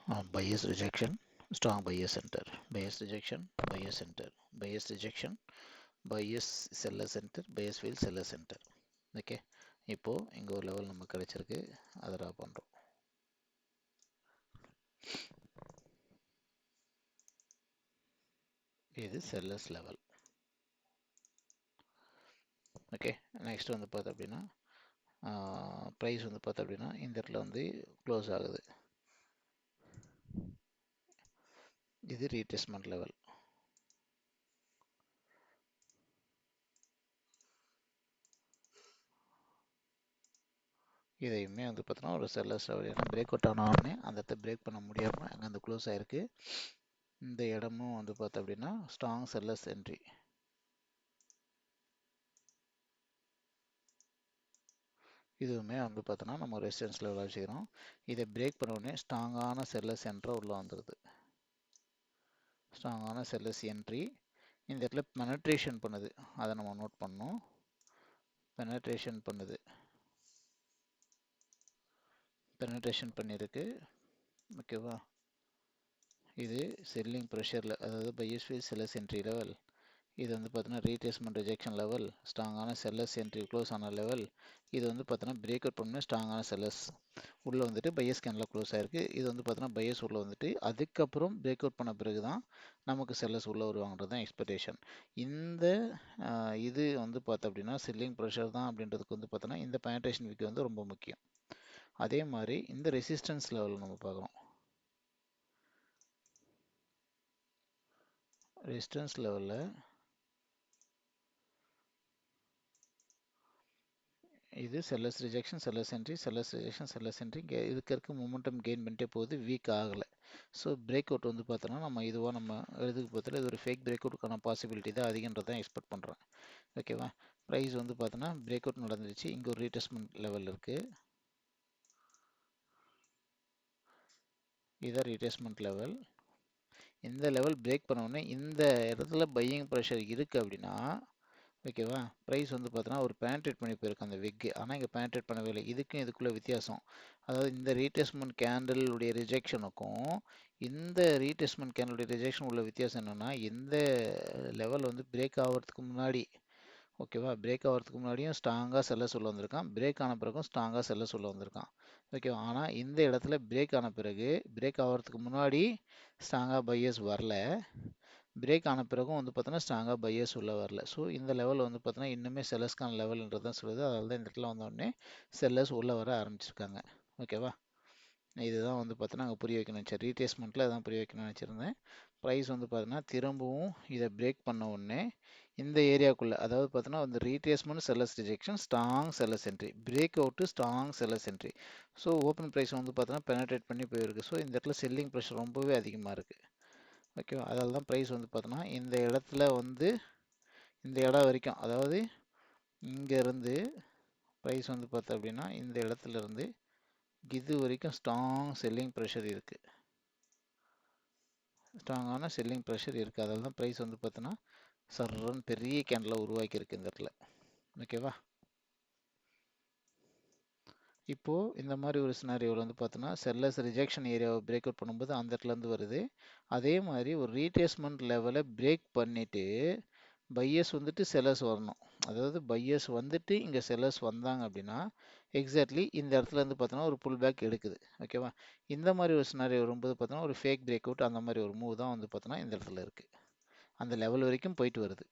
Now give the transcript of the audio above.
bias rejection, strong bias center, bias rejection, bias center, bias rejection, bias seller center, bias field seller center. Okay, இப்போ இங்க ஒரு level நமக்கு கிடைச்சிருக்கு, அதை draw பண்றோம். இது செல்லர்ஸ் லெவல். ஓகே, நெக்ஸ்ட் வந்து பார்த்தோம் அப்படின்னா ப்ரைஸ் வந்து பார்த்தோம் அப்படின்னா இந்த இடத்துல வந்து க்ளோஸ் ஆகுது. இது ரீட்ரேஸ்மெண்ட் லெவல். இதையுமே வந்து பார்த்தோன்னா ஒரு செல்லர்ஸ் லெவல், ஏன்னா பிரேக் அவுட் ஆனோடனே அந்த இடத்த பிரேக் பண்ண முடியாமல் அங்கே அந்த க்ளோஸ் ஆகிருக்கு. இந்த இடமும் வந்து பார்த்தோம் அப்படின்னா ஸ்ட்ராங் செல்லர்ஸ் என்ட்ரி. இதுவுமே வந்து பார்த்தோன்னா நம்ம ரெசிஸ்டன்ஸ் லெவல் வச்சுக்கிறோம். இதை பிரேக் பண்ண உடனே ஸ்ட்ராங்கான செல்லர்ஸ் என்ட்ரி உள்ளே வந்துடுது. ஸ்ட்ராங்கான செல்லர்ஸ் என்ட்ரி இந்த இடத்துல பெனட்ரேஷன் பண்ணுது, அதை நம்ம நோட் பண்ணோம். பெனட்ரேஷன் பண்ணுது, பெனட்ரேஷன் பண்ணியிருக்கு. ஓகேவா, இது செல்லிங் ப்ரெஷரில், அதாவது bias field sellers entry level. இது வந்து பார்த்தோன்னா ரீட்ரேஸ்மெண்ட் ரிஜெக்ஷன் லெவல், ஸ்ட்ராங்கான செல்லர்ஸ் என்ட்ரி க்ளோஸ் ஆன லெவல். இது வந்து பார்த்தோன்னா பிரேக் அவுட் பண்ண ஸ்ட்ராங்கான செல்லர்ஸ் உள்ளே வந்துட்டு பையஸ் கேனில் க்ளோஸ் ஆகிருக்கு. இது வந்து பார்த்தோன்னா பையஸ் உள்ளே வந்துட்டு அதுக்கப்புறம் பிரேக் அவுட் பண்ண பிறகு தான் நமக்கு செல்லர்ஸ் உள்ளே வருவாங்கிறது தான் எக்ஸ்பெக்டேஷன். இந்த இது வந்து பார்த்தோம் அப்படின்னா செல்லிங் ப்ரெஷர் தான் அப்படின்றதுக்கு வந்து பார்த்தோன்னா இந்த பெனட்ரேஷன் விக்கி வந்து ரொம்ப முக்கியம். அதே மாதிரி இந்த ரெசிஸ்டன்ஸ் லெவல் நம்ம பார்க்குறோம். ரெசிஸ்டன்ஸ் லெவலில் இது sellers rejection, sellers entry, sellers rejection, sellers entry. இதுக்கு மொமெண்டம் கெயின் பண்ணிட்டே போகுது, வீக் ஆகலை. ஸோ பிரேக் அவுட் வந்து பார்த்தோன்னா நம்ம இதுவாக நம்ம எழுதுக்கு பார்த்தா இது ஒரு ஃபேக் பிரேக் அவுட்டுக்கான பாசிபிலிட்டி தான் அதிகன்றதான் எக்ஸ்பெக்ட் பண்ணுறேன். ஓகேவா, ப்ரைஸ் வந்து பார்த்தோன்னா பிரேக் அவுட் நடந்துருச்சு. இங்கே ஒரு ரீட்ரேஸ்மெண்ட் லெவல் இருக்குது, இதுதான் ரீட்ரேஸ்மெண்ட் லெவல். இந்த லெவல் பிரேக் பண்ண உடனே இந்த இடத்துல பையிங் ப்ரெஷர் இருக்குது அப்படின்னா ஓகேவா, ப்ரைஸ் வந்து பார்த்தோன்னா ஒரு பேன்ட்ரேட் பண்ணி போயிருக்கு அந்த விக்கு, ஆனால் இங்கே பேன்ட்ரேட் பண்ணவே இல்லை. இதுக்கும் இதுக்குள்ளே வித்தியாசம், அதாவது இந்த ரீட்ரேஸ்மெண்ட் கேண்டலுடைய ரிஜெக்ஷனுக்கும் இந்த ரீட்ரேஸ்மெண்ட் கேண்டலுடைய ரிஜெக்ஷன் உள்ள வித்தியாசம் என்னென்னா, இந்த லெவல் வந்து பிரேக் ஆகிறதுக்கு முன்னாடி ஓகேவா, பிரேக் ஆகிறதுக்கு முன்னாடியும் ஸ்ட்ராங்காக செல்லர்ஸ் உள்ள வந்திருக்கான், பிரேக் ஆன பிறகும் ஸ்ட்ராங்காக செல்லர்ஸ் உள்ள வந்திருக்கான். ஓகேவா, ஆனால் இந்த இடத்துல பிரேக் ஆன பிறகு பிரேக் ஆகிறதுக்கு முன்னாடி ஸ்ட்ராங்காக பையர்ஸ் வரல, பிரேக் ஆன பிறகும் வந்து பார்த்தோன்னா ஸ்ட்ராங்காக பையர்ஸ் உள்ளே வரல. ஸோ இந்த லெவல் வந்து பார்த்தோன்னா இன்னுமே செல்லர்ஸ்க்கான லெவல்ன்றது தான் சொல்லுது. அதனால தான் இந்த இடத்துல வந்தோடனே செல்லர்ஸ் உள்ளே வர ஆரம்பிச்சிருக்காங்க. ஓகேவா, இதுதான் வந்து பார்த்தோன்னா அங்கே புரிய வைக்கணும்னு நினச்சேன், ரீட்ரேஸ்மெண்ட்டில் அதான் புரிய வைக்கணும்னு நினச்சிருந்தேன். ப்ரைஸ் வந்து பார்த்தோன்னா திரும்பவும் இதை பிரேக் பண்ண உடனே இந்த ஏரியாவுக்குள்ளே, அதாவது பார்த்தோன்னா வந்து retracement sellers rejection, strong sellers entry, break out strong sellers entry. So open price வந்து பார்த்தோன்னா பெனட்ரேட் பண்ணி போயிருக்கு. ஸோ இந்த இடத்துல செல்லிங் ப்ரெஷர் ரொம்பவே அதிகமாக இருக்குது. ஓகேவா, அதனால தான் ப்ரைஸ் வந்து பார்த்தோன்னா இந்த இடத்துல வந்து இந்த இடம் வரைக்கும், அதாவது இங்கேருந்து ப்ரைஸ் வந்து பார்த்தோம் அப்படின்னா இந்த இடத்துல இருந்து இது வரைக்கும் ஸ்ட்ராங் செல்லிங் ப்ரெஷர் இருக்குது, ஸ்ட்ராங்கான செல்லிங் ப்ரெஷர் இருக்குது. அதனால தான் ப்ரைஸ் வந்து பார்த்தோன்னா சர்றன்னு பெரிய கேண்டில் உருவாக்கியிருக்கு இந்த இடத்துல. ஓகேவா, இப்போது இந்த மாதிரி ஒரு சினாரியோவில் வந்து பார்த்தோன்னா செல்லர்ஸ் ரிஜெக்ஷன் ஏரியாவை பிரேக் அவுட் பண்ணும்போது அந்த இடத்துலேருந்து வருது. அதே மாதிரி ஒரு ரீட்ரேஸ்மெண்ட் லெவலை பிரேக் பண்ணிவிட்டு பையர்ஸ் வந்துட்டு செல்லர்ஸ் வரணும், அதாவது பையர்ஸ் வந்துட்டு இங்கே செல்லர்ஸ் வந்தாங்க அப்படின்னா எக்ஸாக்ட்லி இந்த இடத்துல இருந்து பார்த்தோன்னா ஒரு புல் பேக் எடுக்குது. ஓகேவா, இந்த மாதிரி ஒரு சினாரியோ வரும்போது பார்த்தோன்னா ஒரு ஃபேக் பிரேக் அவுட் அந்த மாதிரி ஒரு மூவ் தான் வந்து பார்த்தோன்னா இந்த இடத்துல இருக்குது, அந்த லெவல் வரைக்கும் போயிட்டு வருது.